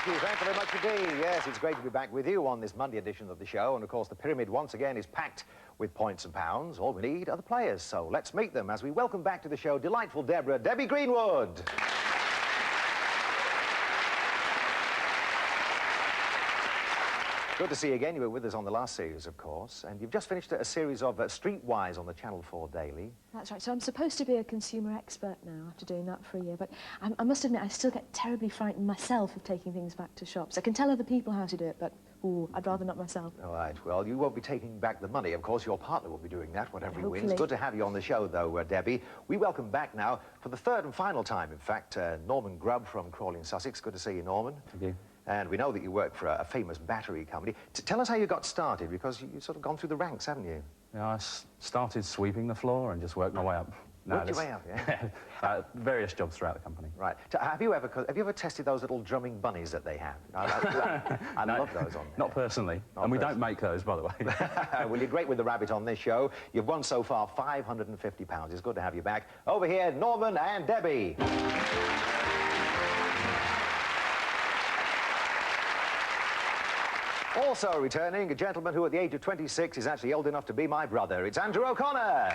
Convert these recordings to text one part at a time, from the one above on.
Thank you very much indeed. Yes, it's great to be back with you on this Monday edition of the show. And, of course, the pyramid, once again, is packed with points and pounds. All we need are the players. So let's meet them as we welcome back to the show delightful Debbie Greenwood. Good to see you again. You were with us on the last series, of course, and you've just finished a series of Streetwise on the Channel 4 Daily. That's right. So I'm supposed to be a consumer expert now after doing that for a year, but I must admit I still get terribly frightened myself of taking things back to shops. I can tell other people how to do it, but I'd rather not myself. All right. Well, you won't be taking back the money. Of course, your partner will be doing that, whatever he wins. Good to have you on the show, though, Debbie. We welcome back now, for the third and final time, in fact, Norman Grubb from Crawley in Sussex. Good to see you, Norman. Thank you. And we know that you work for a famous battery company. Tell us how you got started, because you've sort of gone through the ranks, haven't you? Yeah, I started sweeping the floor and just worked my way up. Worked your way up, yeah? Various jobs throughout the company. Right. Have you ever tested those little drumming bunnies that they have? I love those on there. Not personally. And we don't make those, by the way. Well, you're great with the rabbit on this show. You've won so far £550. It's good to have you back. Over here, Norman and Debbie. Also returning, a gentleman who at the age of 26 is actually old enough to be my brother. It's Andrew O'Connor.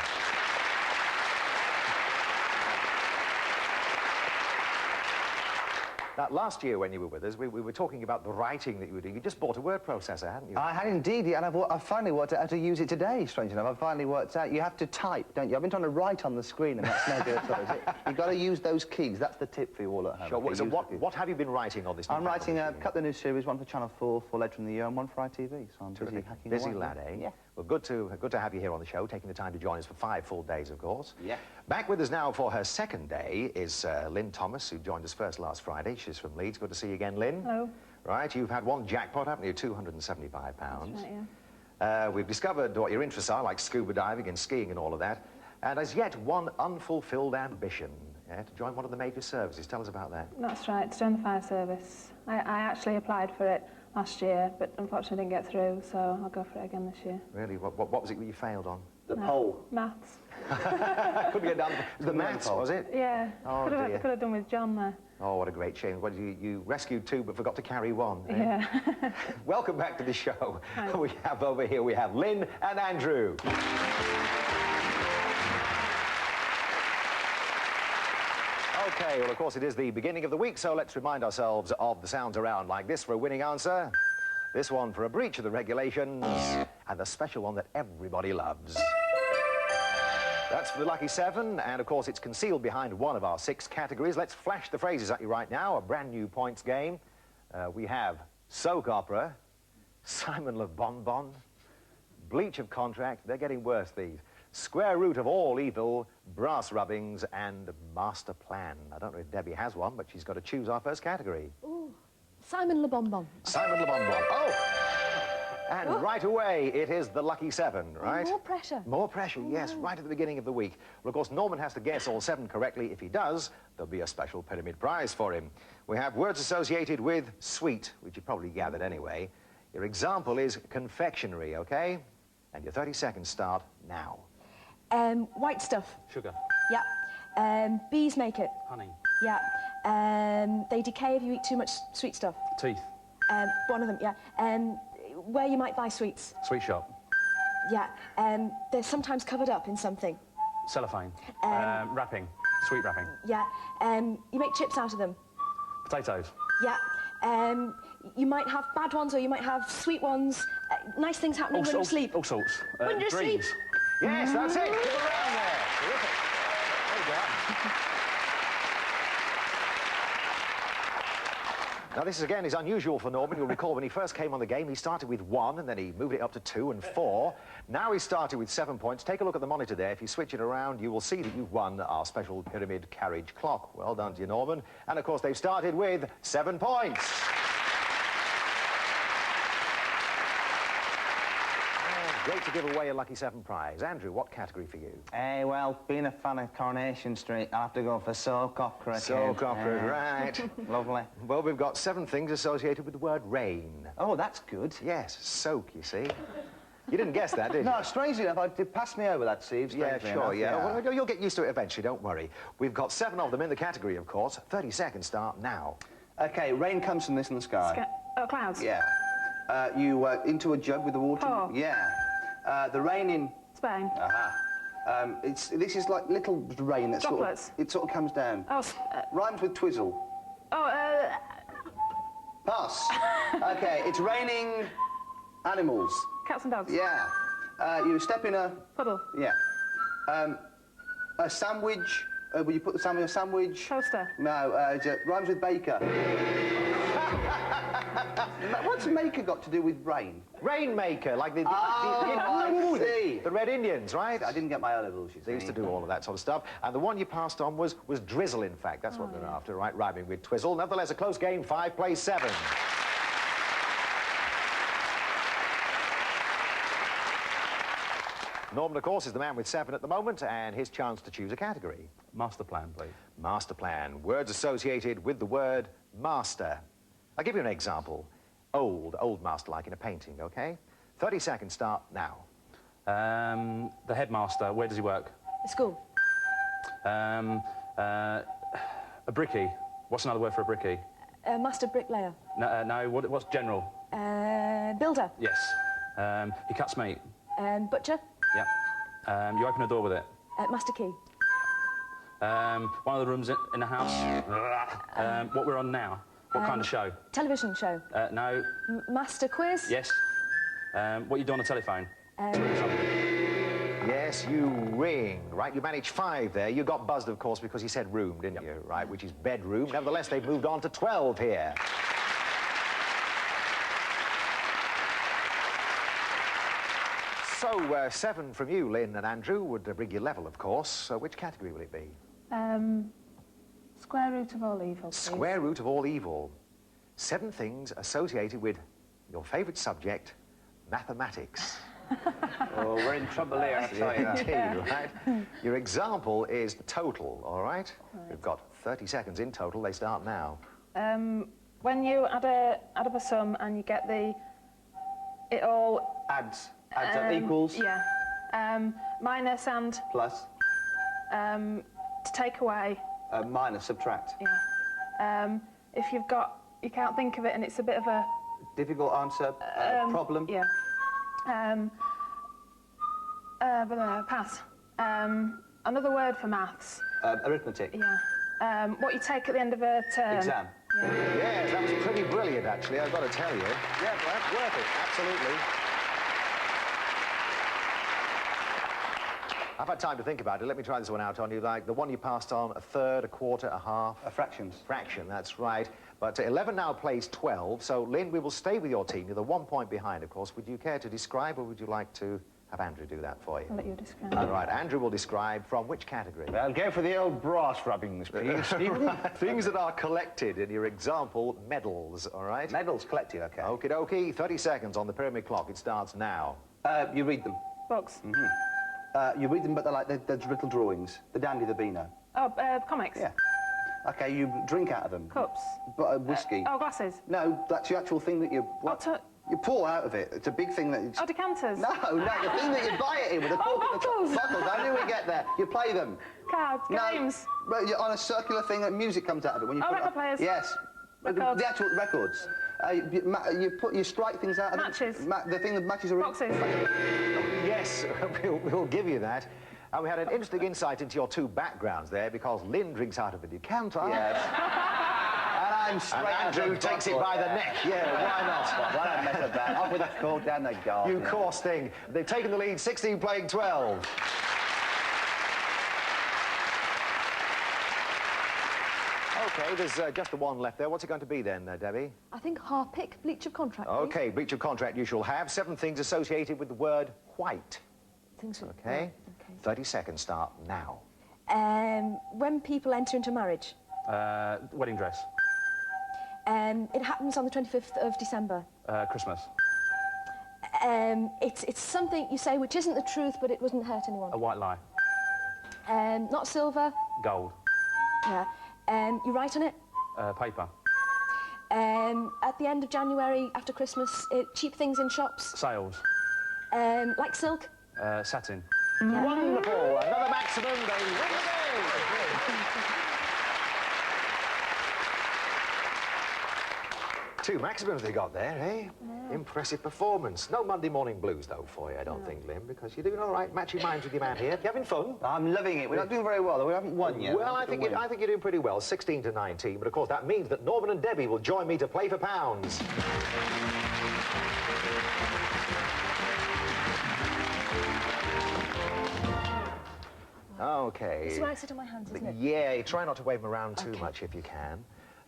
Now, last year when you were with us, we were talking about the writing that you were doing. You just bought a word processor, hadn't you? I had indeed, and I've finally worked out how to use it today, strange enough. I've finally worked out you have to type, don't you? I've been trying to write on the screen, and that's no good at all, is it? You've got to use those keys. That's the tip for you all at home. Sure. So what have you been writing on this? I'm writing a couple of new series, one for Channel 4, for later in the year, and one for ITV, so I'm busy hacking away. Busy lad, eh? Yeah. Well, good to have you here on the show, taking the time to join us for 5 full days, of course. Yeah. Back with us now for her second day is Lynn Thomas, who joined us first last Friday. She's from Leeds. Good to see you again, Lynn. Hello. Right, you've had one jackpot, haven't you? £275. That's right, yeah. We've discovered what your interests are, like scuba diving and skiing and all of that. And as yet, one unfulfilled ambition, to join one of the major services. Tell us about that. That's right, to join the fire service. I actually applied for it last year, but unfortunately didn't get through, so I'll go for it again this year. Really? What was it that you failed on? The pole. Maths. Couldn't get down. The maths, was it? Yeah. Oh, could have done with John there. Oh, what a great shame. Well, you rescued 2 but forgot to carry 1. Eh? Yeah. Welcome back to the show. Hi. We have over here, we have Lynn and Andrew. Okay, well, of course, it is the beginning of the week, so let's remind ourselves of the sounds around like this for a winning answer. This one for a breach of the regulations, and the special one that everybody loves. That's for the lucky 7, and of course it's concealed behind one of our 6 categories. Let's flash the phrases at you right now, a brand new points game. We have soap opera, Simon Le Bonbon, bleach of contract, they're getting worse, these. Square root of all evil, brass rubbings, and master plan. I don't know if Debbie has one, but she's got to choose our first category. Ooh, Simon Le Bonbon. Simon Le Bonbon. Oh! And right away, it is the lucky 7, right? More pressure. More pressure, yes, right at the beginning of the week. Well, of course, Norman has to guess all 7 correctly. If he does, there'll be a special pyramid prize for him. We have words associated with sweet, which you probably gathered anyway. Your example is confectionery, okay? And your 30 seconds start now. White stuff. Sugar. Yeah. Bees make it. Honey. Yeah. They decay if you eat too much sweet stuff. Teeth. One of them, yeah. Where you might buy sweets. Sweet shop. Yeah. They're sometimes covered up in something. Cellophane. Wrapping. Sweet wrapping. Yeah. You make chips out of them. Potatoes. Yeah. You might have bad ones or you might have sweet ones. Nice things happening when you sleep. All sorts. When you sleep. Dreams. Yes, that's it. Give a round there. Terrific. There you go. Now, this, again, is unusual for Norman. You'll recall when he first came on the game, he started with 1, and then he moved it up to 2 and 4. Now he started with 7 points. Take a look at the monitor there. If you switch it around, you will see that you've won our special pyramid carriage clock. Well done to you, Norman. And, of course, they've started with 7 points. Great to give away a lucky 7 prize. Andrew, what category for you? Well, being a fan of Coronation Street, I'll have to go for soap opera. Soap opera, right. Lovely. Well, we've got 7 things associated with the word rain. Oh, that's good. Yes, soak, you see. You didn't guess that, did you? No, strangely enough, it passed me over that, Steve. Yeah, sure, enough, yeah. Well, you'll get used to it eventually, don't worry. We've got 7 of them in the category, of course. 30 seconds start now. Okay, rain comes from this in the sky. Clouds. Yeah. You into a jug with the water. Pour. Yeah. The rain in. Spain. Aha. This is like little rain that Droplets. it sort of comes down. Oh, Rhymes with twizzle. Pass. Okay, it's raining animals. cats and dogs. Yeah. You step in a. Puddle. Yeah. A sandwich. Will you put the salmon in a sandwich? Toaster. No. It rhymes with baker. What's maker got to do with rain? Rainmaker, like the I see. the Red Indians, right? I didn't get my O-levels, you see. They used to do all of that sort of stuff. And the one you passed on was drizzle, in fact. That's what they're after, right? Rhyming with twizzle. Nevertheless, a close game, 5 plays 7. Norman, of course, is the man with 7 at the moment, and his chance to choose a category. Master plan, please. Master plan. Words associated with the word master. I'll give you an example. Old master, like in a painting, OK? 30 seconds start now. The headmaster, where does he work? At school. A brickie. What's another word for a brickie? Master bricklayer. No, what's general? Builder. Yes. He cuts meat. Butcher. Yeah. You open a door with it. Master key. One of the rooms in the house. What we're on now. What kind of show? Television show. No. Master quiz. Yes. What you do on the telephone? Yes, you ring, right? You managed 5 there. You got buzzed, of course, because he said room, didn't you? Right, which is bedroom. Nevertheless, they've moved on to 12 here. So, 7 from you, Lynn and Andrew, would bring you level, of course. So which category will it be? Square root of all evil, please. Square root of all evil. 7 things associated with your favourite subject, mathematics. Oh, we're in trouble here, I tell you that. Indeed, right? Your example is total, all right? We've got 30 seconds in total. They start now. When you add up a sum and you get it all... Adds up equals. Yeah. Minus and... Plus. To take away. Minus, subtract. Yeah. If you can't think of it and it's a bit of a... Difficult answer, problem. Yeah. Pass. Another word for maths. Arithmetic. Yeah. What you take at the end of a term. Exam. Yeah. Yes, that was pretty brilliant, actually, I've got to tell you. Yeah, well, that's worth it, absolutely. I've had time to think about it. Let me try this one out on you. Like the one you passed on, a third, a quarter, a half. Fractions. Fraction, that's right. But 11 now plays 12. So, Lynn, we will stay with your team. You're the 1 point behind, of course. Would you care to describe, or would you like to have Andrew do that for you? I'll let you describe. All right, Andrew will describe from which category? I'll go for the old brass rubbings, please. Things that are collected in your example, medals, all right? Medals collected, OK. Okie dokie, 30 seconds on the pyramid clock. It starts now. You read them. Books. You read them, but they're like they're little drawings. The Dandy, the Beano. Oh, comics. Yeah. OK, you drink out of them. Cups. Whiskey. Glasses. No, that's the actual thing that you... You pour out of it. It's a big thing that... It's... Decanters. No, the thing that you buy it in with the cork at the top. bottles. Bottles. I knew we'd get there. You play them. Cards. Games. No, you're on a circular thing that music comes out of it. When you put record players. Yes. Records. The actual records. You strike things out of Matches. the thing that matches are... Boxes. Yes, we'll give you that. And we had an interesting insight into your 2 backgrounds there, because Lynn drinks out of a decanter. Yes. And Andrew takes it by the neck. Yeah, why not? Why not mess with that? Off with a cork down the garden. You coarse thing. They've taken the lead, 16 playing 12. OK, there's just the one left there. What's it going to be then, Debbie? I think Harpic, breach of contract. Please. OK, breach of contract you shall have. 7 things associated with the word white. Things OK? Okay. 30 seconds start now. When people enter into marriage. Wedding dress. It happens on the 25th of December. Christmas. It's something you say which isn't the truth, but it wouldn't hurt anyone. A white lie. Not silver. Gold. Yeah. You write on it. Paper. At the end of January, after Christmas, cheap things in shops. Sales. Like silk. Satin. Wonderful. Another maximum. They win the game. 2 maximums they got there, eh? Yeah. Impressive performance. No Monday morning blues, though, for you, I don't think, Lim, because you're doing all right, matching minds with your man here. You having fun? I'm loving it. We're not doing very well, though. We haven't won yet. Well, I think you're doing pretty well, 16 to 19, but of course that means that Norman and Debbie will join me to play for pounds. Okay. This is where I sit on my hands, isn't it? Yeah, try not to wave them around too much if you can.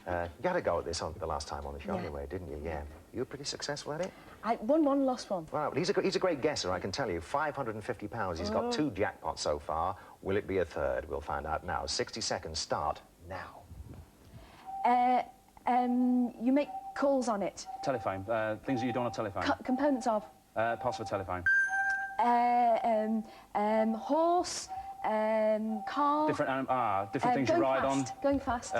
You had a go at this the last time on the show anyway, didn't you? Yeah. You were pretty successful at it? I won one, lost one. Well, he's a great guesser, I can tell you. £550. He's got 2 jackpots so far. Will it be a third? We'll find out now. 60 seconds start now. You make calls on it. Telephone. Things that you do on a telephone. Components of. Parts of a telephone. Horse, car. Different things you ride fast, on. Going fast.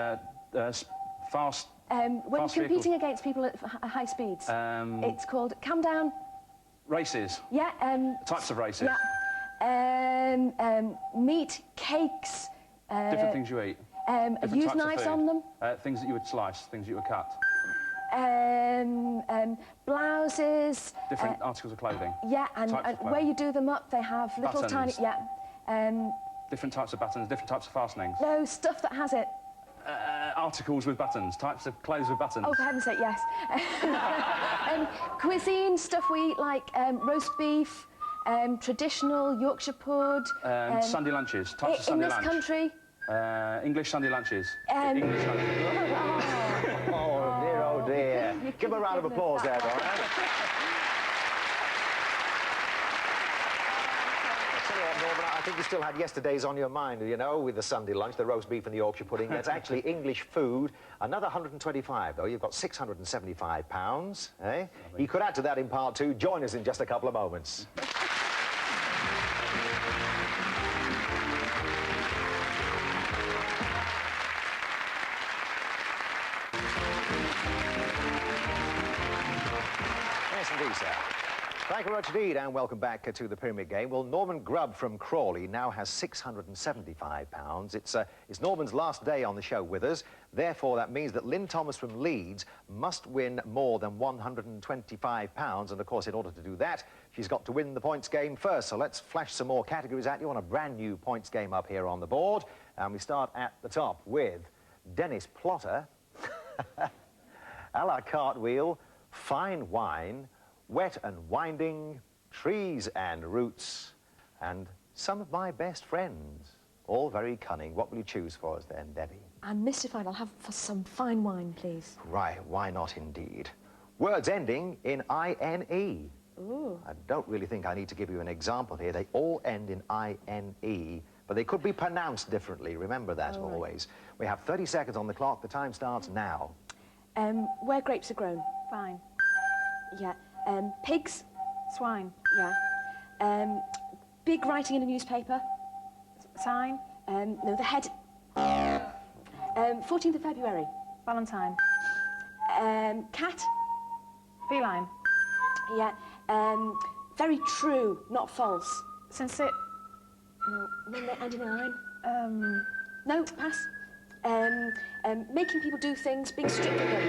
Fast. When you're fast competing vehicles. against people at high speeds. It's called calm down. Races. Yeah. Types of races. Yeah. Meat, cakes. Different things you eat. Use types of knives food. on them. Things that you would slice, things that you would cut. Blouses. Different articles of clothing. Yeah, and Types of where you do them up, they have little Buttons. tiny. Yeah. Different types of buttons, different types of fastenings. No, stuff that has it. Articles with buttons, types of clothes with buttons. Oh, for heaven's sake, yes. Cuisine, stuff we eat like roast beef, traditional Yorkshire pud. Sunday lunches, types of Sunday in lunch. this country. English Sunday lunches. English Oh, dear, oh, dear. Give him a round of applause there, all right? Norman, I think you still had yesterday's on your mind, you know, with the Sunday lunch, the roast beef and the Yorkshire pudding. That's actually English food. Another 125, though. You've got £675, eh? You could add to that in part 2. Join us in just a couple of moments. Yes, indeed, sir. Thank you very much indeed, and welcome back to the Pyramid Game. Well, Norman Grubb from Crawley now has £675. It's Norman's last day on the show with us. Therefore, that means that Lynn Thomas from Leeds must win more than £125. And, of course, in order to do that, she's got to win the points game first. So let's flash some more categories at you on a brand-new points game up here on the board. And we start at the top with Dennis Plotter, a la cartwheel, fine wine, wet and winding, trees and roots, and some of my best friends. All very cunning. What will you choose for us then, Debbie? I'm mystified. I'll have for some fine wine, please. Right, why not indeed? Words ending in I-N-E. Ooh. I don't really think I need to give you an example here. They all end in I-N-E, but they could be pronounced differently. Remember that always. We have 30 seconds on the clock. The time starts now. Where grapes are grown. Fine. Yeah. Pigs. Swine. Yeah. Big writing in a newspaper. Sign. No, the head. 14th of February. Valentine. Cat. Feline. Yeah. Very true, not false. Sincere. No, then they end in a line. No. No, pass. Making people do things, being strict with them.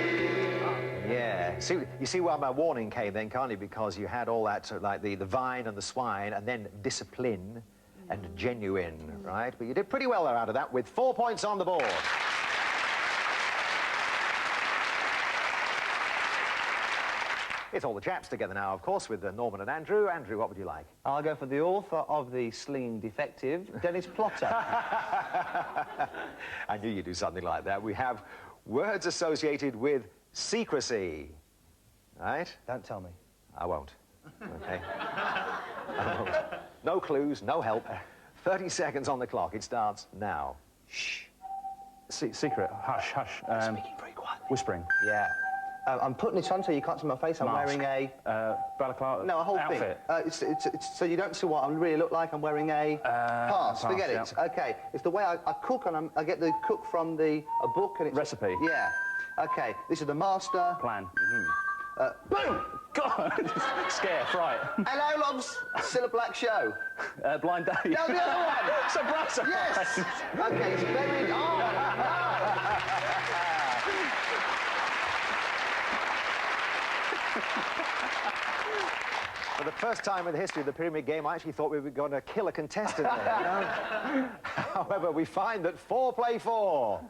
Yeah. You see why my warning came then, can't you? Because you had all that, like the vine and the swine, and then discipline and genuine, right? But you did pretty well there out of that, with 4 points on the board. It's all the chaps together now, of course, with Norman and Andrew. Andrew, what would you like? I'll go for the author of The Slinging Defective, Dennis Plotter. I knew you'd do something like that. We have words associated with secrecy, right? Don't tell me. I won't. Okay. I won't. No clues, no help. 30 seconds on the clock. It starts now. Shh. Secret. Hush, hush. Speaking very quietly. Whispering. Yeah. I'm putting it on so you can't see my face. I'm Mask. wearing a... balaclava. No, a whole outfit. thing. It's so you don't see what I really look like. I'm wearing a... pass, forget it. Yeah. OK, it's the way I cook, and I get the cook from a book, and it's... Recipe. Yeah. OK, this is the master... Plan. Boom! God! Scare, fright. Hello, loves. Still a black show. Blind date. No, the other one. Surprise! Yes. OK, it's very... Oh, no. For the first time in the history of the Pyramid Game, I actually thought we were going to kill a contestant there, you know? However, we find that 4 play 4.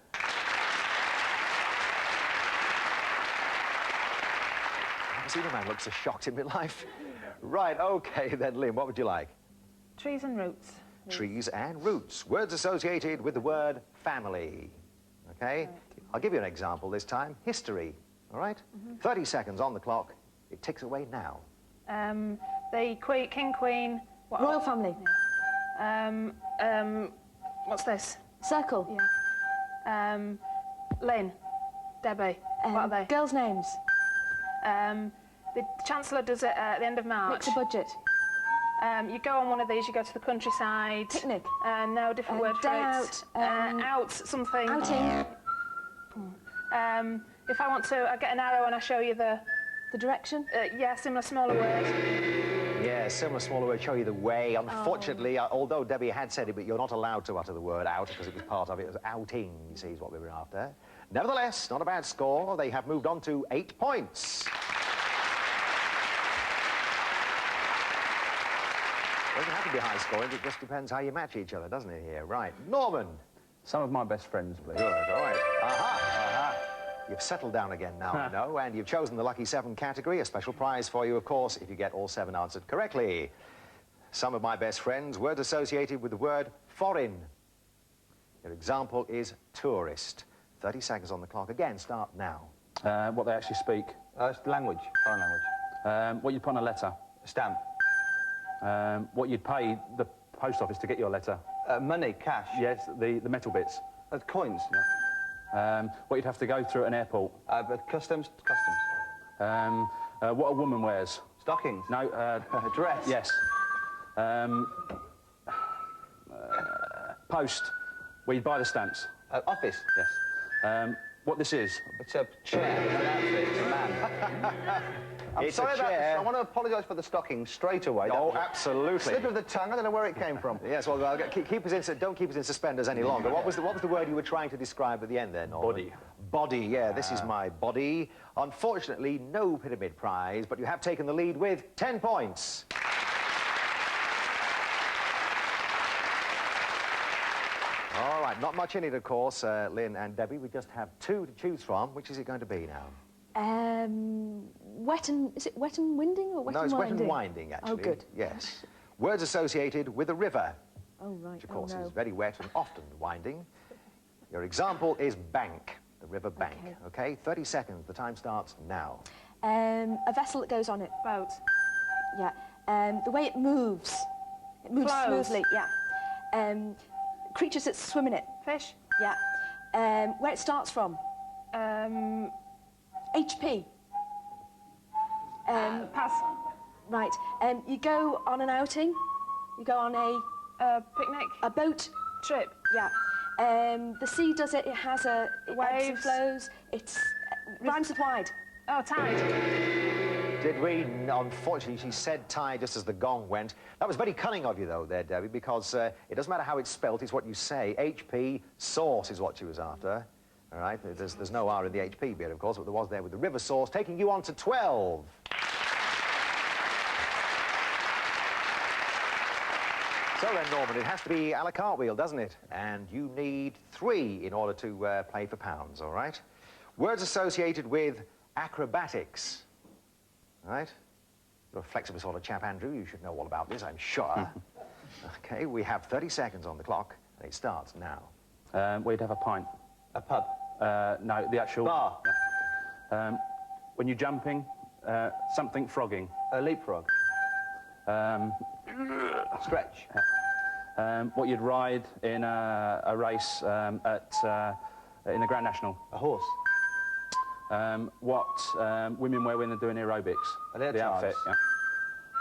I've never seen a man look so shocked in my life. Right, OK, then, Lynn, what would you like? Trees and roots. Trees and roots. Words associated with the word family. OK? Right. I'll give you an example this time. History. All right? 30 seconds on the clock. It ticks away now. The King, Queen... What? Royal family. Yeah. What's this? Circle. Yeah. Lynn. Debbie. What are they? Girls' names. The Chancellor does it at the end of March. Mix a budget. You go on one of these, you go to the countryside. Picnic. No, different word for day it. Out something. Outing. If I want to, I get an arrow and I show you the direction? Yeah, similar, smaller word. Yeah, similar, smaller word, show you the way. Unfortunately, although Debbie had said it, but you're not allowed to utter the word out because it was part of it. It was outing, you see, is what we were after. Nevertheless, not a bad score. They have moved on to 8 points. Doesn't have to be high scoring, it just depends how you match each other, doesn't it here? Right, Norman. Some of my best friends, please. Good, all right. Aha. You've settled down again now, I know, and you've chosen the Lucky 7 category. A special prize for you, of course, if you get all 7 answered correctly. Some of my best friends, words associated with the word foreign. Your example is tourist. 30 seconds on the clock. Again, start now. What they actually speak. Language, foreign language. What you'd put on a letter. Stamp. What you'd pay the post office to get your letter. Money, cash. Yes, the metal bits. Coins. What you'd have to go through at an airport. Customs. What a woman wears. Stockings. No, dress. Yes. Post, where you buy the stamps. Office. Yes. What this is. It's a chair, an outfit, it's a man. I'm sorry about this. I want to apologise for the stockings straight away. Oh, absolutely. Slip of the tongue, I don't know where it came from. Yes, well, don't keep us in suspenders any longer. What was the word you were trying to describe at the end there, Norman? Body. Body, yeah, this is my body. Unfortunately, no pyramid prize, but you have taken the lead with 10 points. All right, not much in it, of course, Lynn and Debbie. We just have 2 to choose from. Which is it going to be now? Is it wet and winding or wet and winding? No, it's wet and winding, actually. Oh, good. Yes. Words associated with a river. Oh, right. Which, of course, no. is very wet and often winding. Your example is bank, the river bank. Okay, 30 seconds. The time starts now. A vessel that goes on it. Boat. Yeah. The way it moves. It moves Flows. smoothly, yeah. Creatures that swim in it. Fish. Yeah. Where it starts from. HP. Pass. Right. You go on an outing. You go on a picnic. a boat Trip. Yeah. The sea does it. It has it ebbs and Waves. flows. It's rhymes with wide. Oh, tide. Did we? Unfortunately, she said tide just as the gong went. That was very cunning of you, though, there, Debbie, because it doesn't matter how it's spelt, it's what you say. HP, source is what she was after. All right, there's no R in the HP bit, of course, but there was there with the river source, taking you on to 12. So then, Norman, it has to be a la cartwheel, doesn't it? And you need 3 in order to play for pounds, all right? Words associated with acrobatics. All right? You're a flexible sort of chap, Andrew. You should know all about this, I'm sure. OK, we have 30 seconds on the clock, and it starts now. Where you'd have a pint. A pub. No, the actual... Bar. Yeah. When you're jumping, something frogging. A leapfrog. Stretch. What you'd ride in a race in the Grand National. A horse. What women wear when they're doing aerobics. The outfit.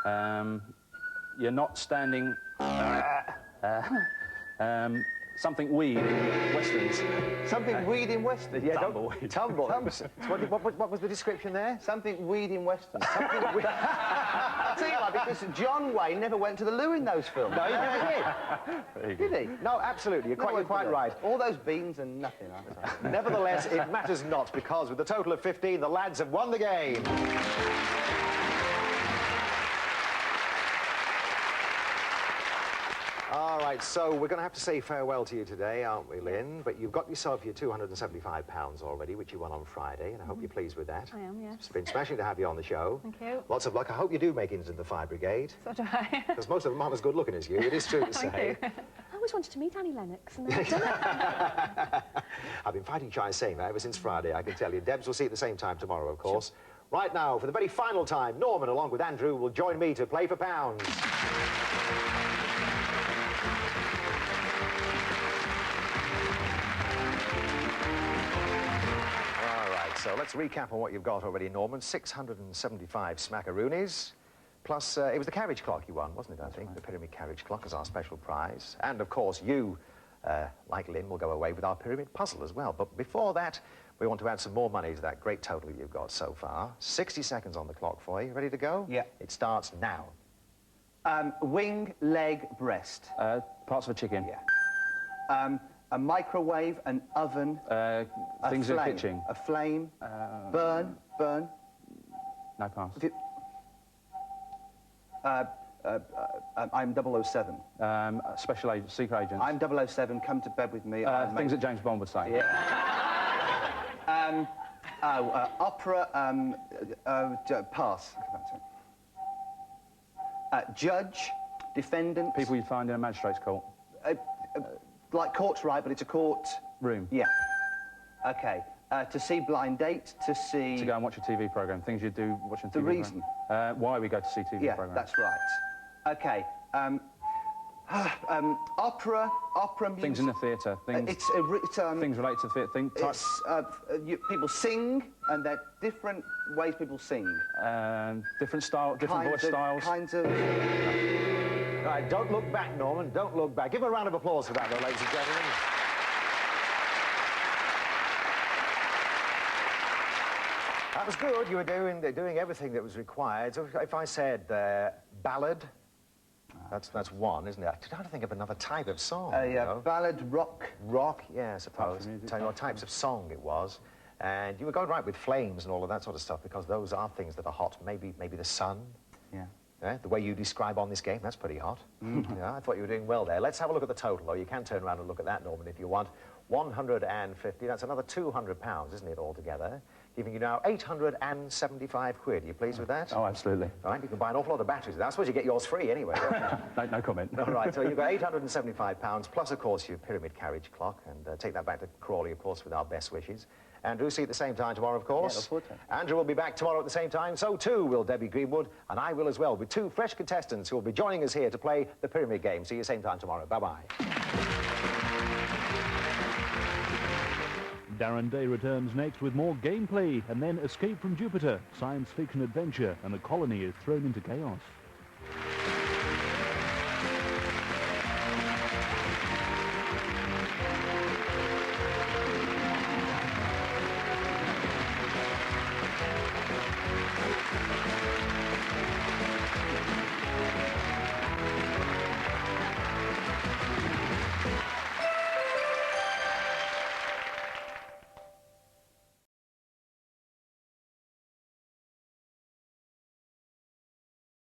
Yeah. You're not standing... something weed in westerns. Something weed in Western. Yeah, tumbleweed. What was the description there? Something weed in Western. Something weed. I'll tell you why, because John Wayne never went to the loo in those films. No, he never did. Did he? No, absolutely. You're quite right. All those beans and nothing. Nevertheless, it matters not, because with a total of 15, the lads have won the game. All right, so we're going to have to say farewell to you today, aren't we, Lynn? But you've got yourself your £275 already, which you won on Friday, and I hope you're pleased with that. I am, yes. It's been smashing to have you on the show. Thank you. Lots of luck. I hope you do make it into the fire brigade. So do I. Because most of them aren't as good looking as you, it is true to say. Thank you. I always wanted to meet Annie Lennox, and I've done it. I've been fighting shy saying that ever since Friday, I can tell you. Debs will see at the same time tomorrow, of course. Sure. Right now, for the very final time, Norman, along with Andrew, will join me to play for pounds. So let's recap on what you've got already, Norman. 675 smackaroonies. Plus, it was the carriage clock you won, wasn't it, I think? The pyramid carriage clock as our special prize. And, of course, you, like Lynn, will go away with our pyramid puzzle as well. But before that, we want to add some more money to that great total you've got so far. 60 seconds on the clock for you. Ready to go? Yeah. It starts now. Wing, leg, breast. Parts of a chicken. Yeah. A microwave, an oven, things in the kitchen. A flame, burn. No pass. I'm 007. Special agent, secret agent. I'm 007, come to bed with me. Things that James Bond would say. Yeah. Opera, pass. Come back to it. Judge, defendant. People you'd find in a magistrate's court. Like court's right, but it's a court... Room. Yeah. OK. To see blind date, to see... To go and watch a TV programme. Things you do watching TV The reason. Why we go to see TV yeah, programmes. That's right. OK. Opera music... Things in the theatre. Things... things related to theatre. People sing, and there are different ways people sing. Different style, different voice styles. Kinds of... Right, don't look back, Norman. Don't look back. Give him a round of applause for that, though, ladies and gentlemen. That was good. You were doing everything that was required. So if I said ballad, that's one, isn't it? I'm trying to think of another type of song. Ballad, rock. Rock, yeah, I suppose. Tell you what types of song it was. And you were going right with flames and all of that sort of stuff, because those are things that are hot. Maybe the sun. Yeah. Yeah, the way you describe on this game, that's pretty hot. Yeah, I thought you were doing well there. Let's have a look at the total, though. You can turn around and look at that, Norman, if you want. 150, that's another £200, isn't it, altogether? Giving you now 875 quid. Are you pleased with that? Oh, absolutely. All right, you can buy an awful lot of batteries. I suppose you get yours free anyway. No comment. All right, so you've got £875, plus, of course, your pyramid carriage clock, and take that back to Crawley, of course, with our best wishes. Andrew, see you at the same time tomorrow, of course. Yeah, look forward to it. Andrew will be back tomorrow at the same time. So, too, will Debbie Greenwood, and I will as well, with two fresh contestants who will be joining us here to play the pyramid game. See you same time tomorrow. Bye-bye. Darren Day returns next with more gameplay and then Escape from Jupiter, science fiction adventure, and a colony is thrown into chaos.